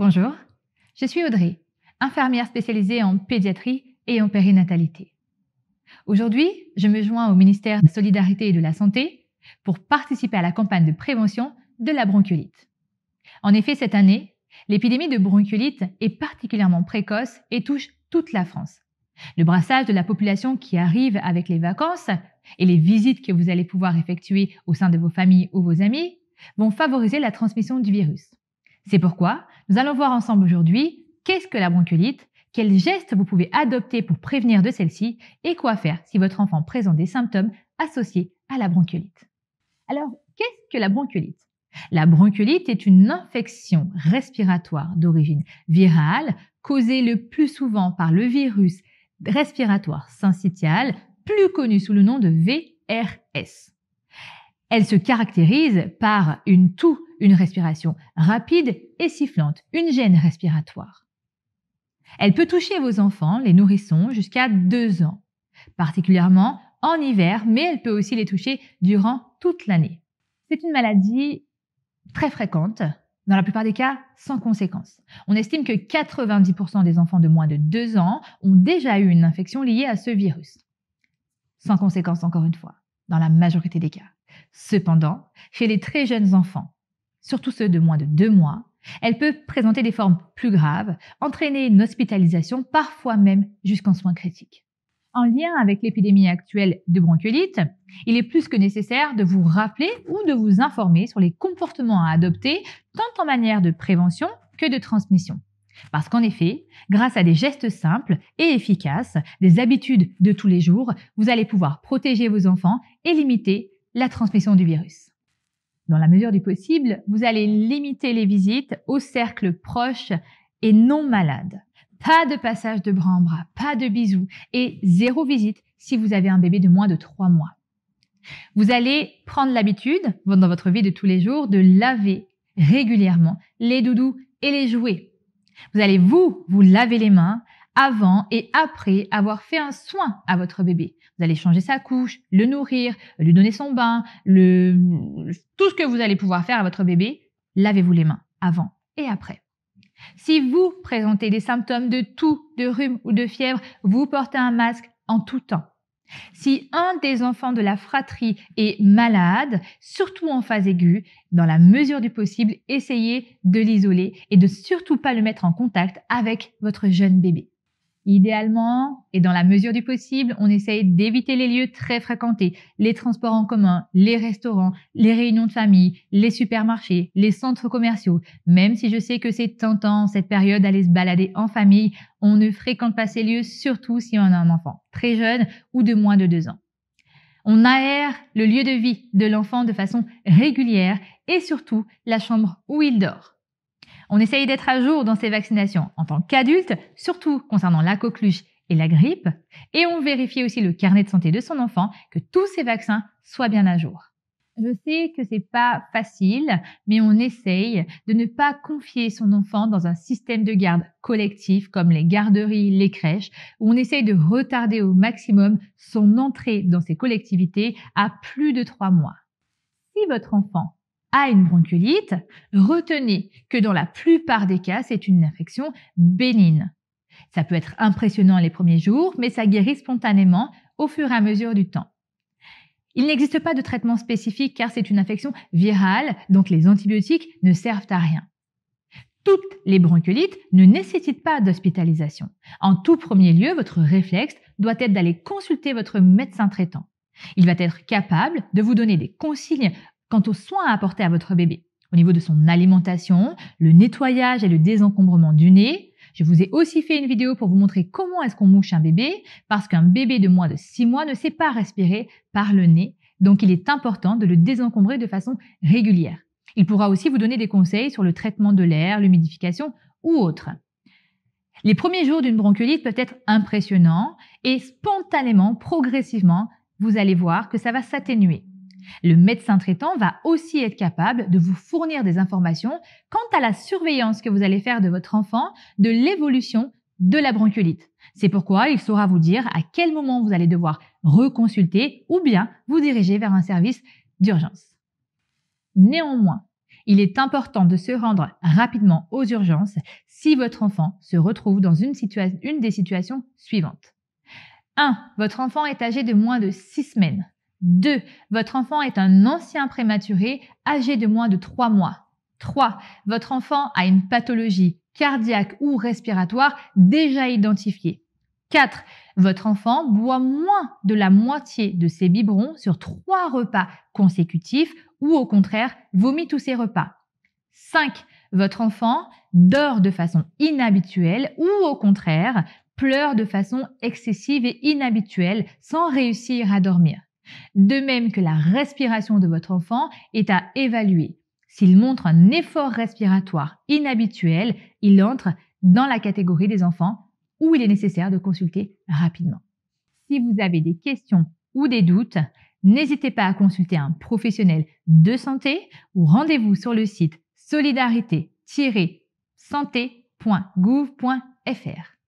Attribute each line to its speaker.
Speaker 1: Bonjour, je suis Audrey, infirmière spécialisée en pédiatrie et en périnatalité. Aujourd'hui, je me joins au ministère de la Solidarité et de la Santé pour participer à la campagne de prévention de la bronchiolite. En effet, cette année, l'épidémie de bronchiolite est particulièrement précoce et touche toute la France. Le brassage de la population qui arrive avec les vacances et les visites que vous allez pouvoir effectuer au sein de vos familles ou vos amis vont favoriser la transmission du virus. C'est pourquoi nous allons voir ensemble aujourd'hui qu'est-ce que la bronchiolite, quels gestes vous pouvez adopter pour prévenir de celle-ci et quoi faire si votre enfant présente des symptômes associés à la bronchiolite. Alors, qu'est-ce que la bronchiolite? La bronchiolite est une infection respiratoire d'origine virale causée le plus souvent par le virus respiratoire syncytial, plus connu sous le nom de VRS. Elle se caractérise par une toux, une respiration rapide et sifflante, une gêne respiratoire. Elle peut toucher vos enfants, les nourrissons, jusqu'à 2 ans, particulièrement en hiver, mais elle peut aussi les toucher durant toute l'année. C'est une maladie très fréquente, dans la plupart des cas sans conséquences. On estime que 90% des enfants de moins de 2 ans ont déjà eu une infection liée à ce virus. Sans conséquences encore une fois, dans la majorité des cas. Cependant, chez les très jeunes enfants, surtout ceux de moins de 2 mois, elle peut présenter des formes plus graves, entraîner une hospitalisation, parfois même jusqu'en soins critiques. En lien avec l'épidémie actuelle de bronchiolite, il est plus que nécessaire de vous rappeler ou de vous informer sur les comportements à adopter, tant en manière de prévention que de transmission. Parce qu'en effet, grâce à des gestes simples et efficaces, des habitudes de tous les jours, vous allez pouvoir protéger vos enfants et limiter la transmission du virus. Dans la mesure du possible, vous allez limiter les visites aux cercles proches et non malades. Pas de passage de bras en bras, pas de bisous et 0 visite si vous avez un bébé de moins de 3 mois. Vous allez prendre l'habitude, dans votre vie de tous les jours, de laver régulièrement les doudous et les jouets. Vous allez vous laver les mains avant et après avoir fait un soin à votre bébé. Vous allez changer sa couche, le nourrir, lui donner son bain, tout ce que vous allez pouvoir faire à votre bébé, lavez-vous les mains avant et après. Si vous présentez des symptômes de toux, de rhume ou de fièvre, vous portez un masque en tout temps. Si un des enfants de la fratrie est malade, surtout en phase aiguë, dans la mesure du possible, essayez de l'isoler et de surtout pas le mettre en contact avec votre jeune bébé. Idéalement, et dans la mesure du possible, on essaye d'éviter les lieux très fréquentés, les transports en commun, les restaurants, les réunions de famille, les supermarchés, les centres commerciaux. Même si je sais que c'est tentant cette période d'aller se balader en famille, on ne fréquente pas ces lieux, surtout si on a un enfant très jeune ou de moins de 2 ans. On aère le lieu de vie de l'enfant de façon régulière et surtout la chambre où il dort. On essaye d'être à jour dans ces vaccinations en tant qu'adulte, surtout concernant la coqueluche et la grippe, et on vérifie aussi le carnet de santé de son enfant, que tous ces vaccins soient bien à jour. Je sais que c'est pas facile, mais on essaye de ne pas confier son enfant dans un système de garde collectif comme les garderies, les crèches, où on essaye de retarder au maximum son entrée dans ces collectivités à plus de 3 mois. Si votre enfant a une bronchiolite, retenez que dans la plupart des cas, c'est une infection bénigne. Ça peut être impressionnant les premiers jours, mais ça guérit spontanément au fur et à mesure du temps. Il n'existe pas de traitement spécifique car c'est une infection virale, donc les antibiotiques ne servent à rien. Toutes les bronchiolites ne nécessitent pas d'hospitalisation. En tout premier lieu, votre réflexe doit être d'aller consulter votre médecin traitant. Il va être capable de vous donner des consignes quant aux soins à apporter à votre bébé, au niveau de son alimentation, le nettoyage et le désencombrement du nez. Je vous ai aussi fait une vidéo pour vous montrer comment est-ce qu'on mouche un bébé, parce qu'un bébé de moins de 6 mois ne sait pas respirer par le nez, donc il est important de le désencombrer de façon régulière. Il pourra aussi vous donner des conseils sur le traitement de l'air, l'humidification ou autre. Les premiers jours d'une bronchiolite peuvent être impressionnants et spontanément, progressivement, vous allez voir que ça va s'atténuer. Le médecin traitant va aussi être capable de vous fournir des informations quant à la surveillance que vous allez faire de votre enfant, de l'évolution de la bronchiolite. C'est pourquoi il saura vous dire à quel moment vous allez devoir reconsulter ou bien vous diriger vers un service d'urgence. Néanmoins, Il est important de se rendre rapidement aux urgences si votre enfant se retrouve dans une des situations suivantes. 1. Votre enfant est âgé de moins de 6 semaines. 2. Votre enfant est un ancien prématuré âgé de moins de 3 mois. 3. Votre enfant a une pathologie cardiaque ou respiratoire déjà identifiée. 4. Votre enfant boit moins de la moitié de ses biberons sur 3 repas consécutifs ou au contraire vomit tous ses repas. 5. Votre enfant dort de façon inhabituelle ou au contraire pleure de façon excessive et inhabituelle sans réussir à dormir. De même que la respiration de votre enfant est à évaluer. S'il montre un effort respiratoire inhabituel, il entre dans la catégorie des enfants où il est nécessaire de consulter rapidement. Si vous avez des questions ou des doutes, n'hésitez pas à consulter un professionnel de santé ou rendez-vous sur le site solidarité-santé.gouv.fr.